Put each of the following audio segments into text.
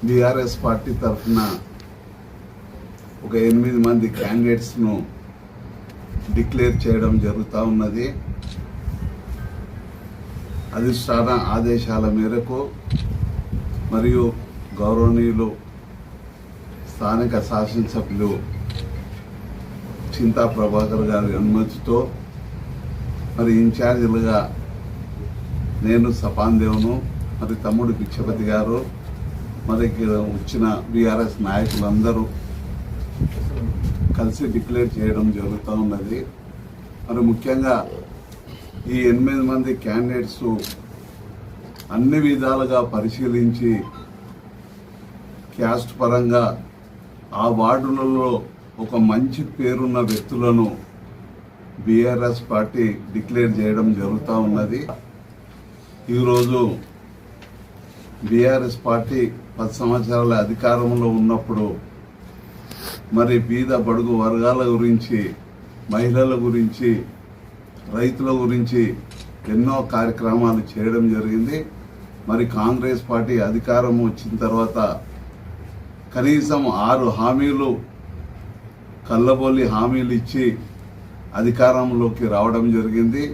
BRS party తరఫున ఒక 8 మంది క్యాండిడేట్స్ను డిక్లేర్ చేయడం జరుగుతూ ఉన్నది. అధిష్టాన ఆదేశాల మేరకు మరియు గౌరవనీయులు స్థానిక శాసనసభ్యులు చింతా ప్రభాకర్ గారి అనుమతితో మరి ఇన్ఛార్జీలుగా నేను సపాన్దేవ్ను, మరి తమ్ముడు భిక్షపతి గారు, మరి వచ్చిన బీఆర్ఎస్ నాయకులందరూ కలిసి డిక్లేర్ చేయడం జరుగుతూ ఉన్నది. మరి ముఖ్యంగా ఈ 8 మంది క్యాండిడేట్స్ అన్ని విధాలుగా పరిశీలించి క్యాస్ట్ పరంగా ఆ వార్డులలో ఒక మంచి పేరున్న వ్యక్తులను బీఆర్ఎస్ పార్టీ డిక్లేర్ చేయడం జరుగుతూ ఉన్నది. ఈరోజు బీఆర్ఎస్ పార్టీ 10 సంవత్సరాల అధికారంలో ఉన్నప్పుడు మరి బీద బడుగు వర్గాల గురించి, మహిళల గురించి, రైతుల గురించి ఎన్నో కార్యక్రమాలు చేయడం జరిగింది. మరి కాంగ్రెస్ పార్టీ అధికారం వచ్చిన తర్వాత కనీసం 6 హామీలు, కళ్ళబొల్లి హామీలు ఇచ్చి అధికారంలోకి రావడం జరిగింది.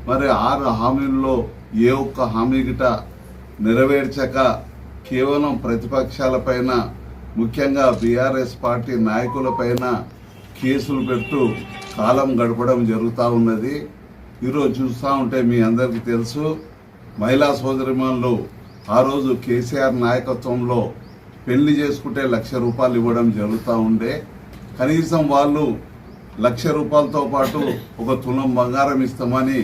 మరి 6 హామీల్లో ఏ ఒక్క హామీ గిట నెరవేర్చక కేవలం ప్రతిపక్షాలపైన, ముఖ్యంగా బీఆర్ఎస్ పార్టీ నాయకులపైన కేసులు పెట్టు కాలం గడపడం జరుగుతూ ఉన్నది. ఈరోజు చూస్తూ ఉంటే మీ అందరికీ తెలుసు, మహిళా సోదరిమణులు ఆ రోజు కేసీఆర్ నాయకత్వంలో పెళ్లి చేసుకుంటే ₹1,00,000 ఇవ్వడం జరుగుతూ ఉండే. కనీసం వాళ్ళు ₹1,00,000తో పాటు ఒక తులం బంగారం ఇస్తామని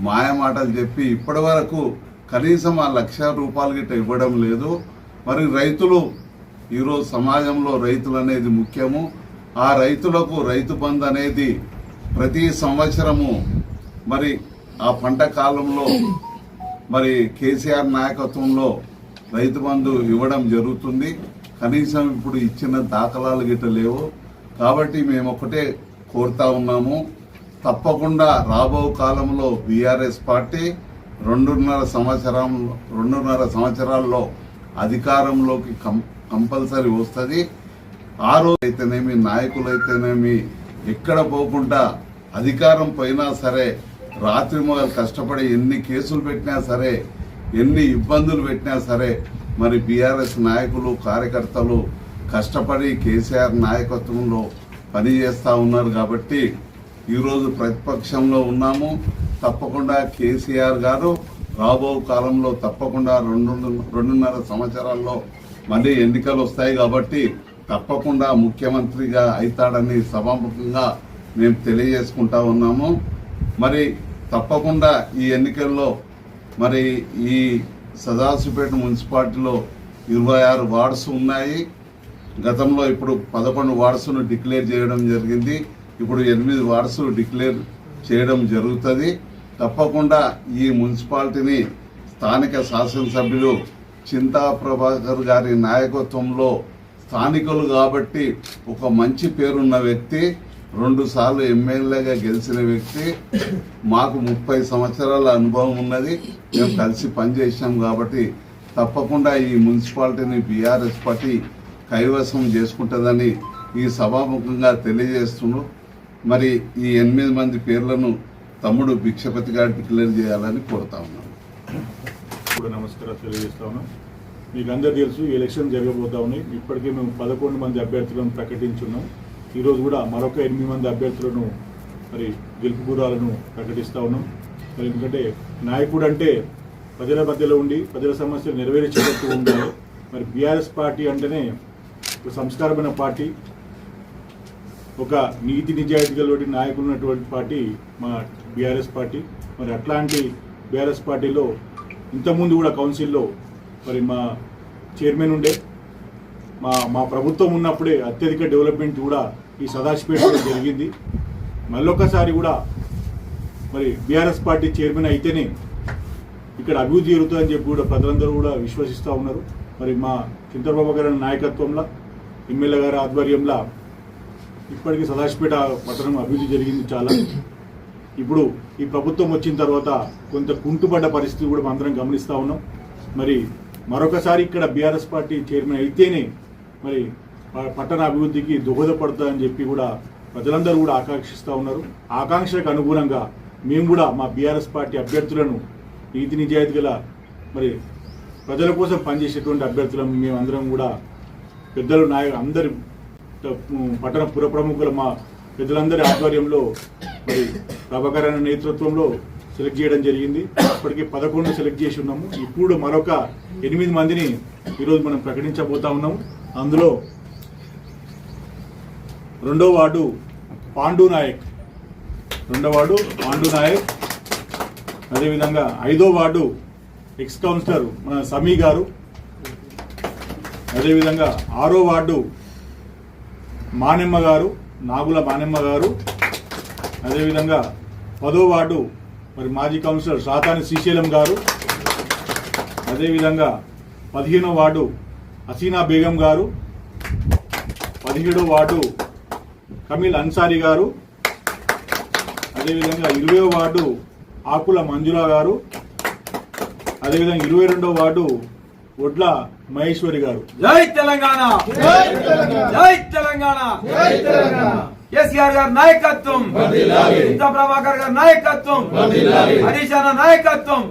మాయమాటలు చెప్పి ఇప్పటి వరకు కనీసం ఆ ₹1,00,000 గిట్ట ఇవ్వడం లేదు. మరి రైతులు ఈరోజు సమాజంలో రైతులు అనేది ముఖ్యము. ఆ రైతులకు రైతు బంధు అనేది ప్రతి సంవత్సరము మరి ఆ పంట కాలంలో మరి కేసీఆర్ నాయకత్వంలో రైతు బంధు ఇవ్వడం జరుగుతుంది. కనీసం ఇప్పుడు ఇచ్చిన దాఖలాలు గిట్ట లేవు. కాబట్టి మేము ఒకటే కోరుతా ఉన్నాము, తప్పకుండా రాబో కాలంలో బీఆర్ఎస్ పార్టీ 2.5 సంవత్సరాల్లో అధికారంలోకి కంపల్సరీ వస్తుంది. ఆ రోజు అయితేనేమి, నాయకులైతేనేమి ఎక్కడ పోకుండా అధికారం పోయినా సరే, రాత్రి మొదలు కష్టపడి ఎన్ని కేసులు పెట్టినా సరే, ఎన్ని ఇబ్బందులు పెట్టినా సరే, మరి బీఆర్ఎస్ నాయకులు, కార్యకర్తలు కష్టపడి కేసీఆర్ నాయకత్వంలో పనిచేస్తూ ఉన్నారు. కాబట్టి ఈరోజు ప్రతిపక్షంలో ఉన్నాము. తప్పకుండా కేసీఆర్ గారు రాబో కాలంలో తప్పకుండా 2.5 సంవత్సరాల్లో మళ్ళీ ఎన్నికలు వస్తాయి. కాబట్టి తప్పకుండా ముఖ్యమంత్రిగా అవుతాడని సభాముఖంగా మేము తెలియజేసుకుంటా ఉన్నాము. మరి తప్పకుండా ఈ ఎన్నికల్లో మరి ఈ సదాశివపేట మున్సిపాలిటీలో 26 వార్డ్స్ ఉన్నాయి. గతంలో ఇప్పుడు 11 వార్డ్స్ను డిక్లేర్ చేయడం జరిగింది. ఇప్పుడు 8 వార్డ్స్ డిక్లేర్ చేయడం జరుగుతుంది. తప్పకుండా ఈ మున్సిపాలిటీని స్థానిక శాసనసభ్యులు చింతా ప్రభాకర్ గారి నాయకత్వంలో స్థానికులు కాబట్టి ఒక మంచి పేరున్న వ్యక్తి, 2 సార్లు ఎమ్మెల్యేగా గెలిచిన వ్యక్తి, మాకు 30 సంవత్సరాల అనుభవం ఉన్నది, మేము కలిసి పనిచేసాం. కాబట్టి తప్పకుండా ఈ మున్సిపాలిటీని బీఆర్ఎస్ పార్టీ కైవసం చేసుకుంటుందని ఈ సభాముఖంగా తెలియజేస్తున్నాం. మరి ఈ 8 మంది పేర్లను తమ్ముడు భిక్షపతి గారు డిక్లేర్ చేయాలని కోరుతా ఉన్నాను. కూడా నమస్కారాలు తెలియజేస్తా ఉన్నాం. మీకు అందరూ తెలుసు, ఎలక్షన్ జరగబోతా ఉన్నాయి. ఇప్పటికే మేము 11 మంది అభ్యర్థులను ప్రకటించున్నాం. ఈరోజు కూడా మరొక 8 మంది అభ్యర్థులను మరి గెలుపు గుర్రాలను ప్రకటిస్తూ ఉన్నాం. మరి ఎందుకంటే నాయకుడు అంటే ప్రజల మధ్యలో ఉండి ప్రజల సమస్యలు నెరవేర్చేటట్టు ఉండాలి. మరి బీఆర్ఎస్ పార్టీ అంటేనే ఒక సంస్కారమైన పార్టీ, ఒక నీతి నిజాయితీ గలటువంటి నాయకులు ఉన్నటువంటి పార్టీ మా బీఆర్ఎస్ పార్టీ. మరి అట్లాంటి బీఆర్ఎస్ పార్టీలో ఇంతకుముందు కూడా కౌన్సిల్లో మరి మా చైర్మన్ ఉండే, మా ప్రభుత్వం ఉన్నప్పుడే అత్యధిక డెవలప్మెంట్ కూడా ఈ సదాశివపేటలో జరిగింది. మళ్ళొక్కసారి కూడా మరి బీఆర్ఎస్ పార్టీ చైర్మన్ అయితేనే ఇక్కడ అభివృద్ధి జరుగుతుందని చెప్పి కూడా ప్రజలందరూ కూడా విశ్వసిస్తూ ఉన్నారు. మరి మా చింతబాబు గారి నాయకత్వంలో, ఎమ్మెల్యే గారి ఆధ్వర్యంలో ఇప్పటికీ సదాశివపేట పట్టణం అభివృద్ధి జరిగింది చాలా. ఇప్పుడు ఈ ప్రభుత్వం వచ్చిన తర్వాత కొంత కుంటుపడ్డ పరిస్థితి కూడా అందరం గమనిస్తూ ఉన్నాం. మరి మరొకసారి ఇక్కడ బీఆర్ఎస్ పార్టీ చైర్మన్ అయితేనే మరి పట్టణ అభివృద్ధికి దోహదపడుతుందని చెప్పి కూడా ప్రజలందరూ కూడా ఆకాంక్షిస్తూ ఉన్నారు. ఆకాంక్షలకు అనుగుణంగా మేము కూడా మా బీఆర్ఎస్ పార్టీ అభ్యర్థులను నీతి నిజాయితీ గల మరి ప్రజల కోసం పనిచేసేటువంటి అభ్యర్థులను మేమందరం కూడా పెద్దలు అందరి పట్టణ పుర ప్రముఖుల మా పెద్దలందరి ఆధ్వర్యంలో మరి ప్రభాకర్ అన్న నేతృత్వంలో సెలెక్ట్ చేయడం జరిగింది. ఇప్పటికీ 11 సెలెక్ట్ చేసి ఉన్నాము. ఇప్పుడు మరొక 8 మందిని ఈరోజు మనం ప్రకటించబోతా ఉన్నాము. అందులో 2వ వార్డు పాండు నాయక్, అదేవిధంగా 5వ వార్డు ఎక్స్ కౌన్సిలర్ మన సమీ గారు, అదేవిధంగా 6వ వార్డు మానెమ్మ గారు, నాగుల మానెమ్మ గారు, అదేవిధంగా 10వ వార్డు మరి మాజీ కౌన్సిలర్ సాతాని శ్రీశైలం గారు, అదేవిధంగా 15వ వార్డు హసీనా బేగం గారు, 17వ వార్డు కమీల్ అన్సారీ గారు, అదేవిధంగా 20వ వార్డు ఆకుల మంజుల గారు, అదేవిధంగా 22వ వార్డు ఒడ్ల మహేశ్వరి గారు. జై తెలంగాణ, జై తెలంగాణ, కేసీఆర్ గారి నాయకత్వం, ప్రభాకర్ గారి నాయకత్వం, హరీష్ అన్న నాయకత్వం.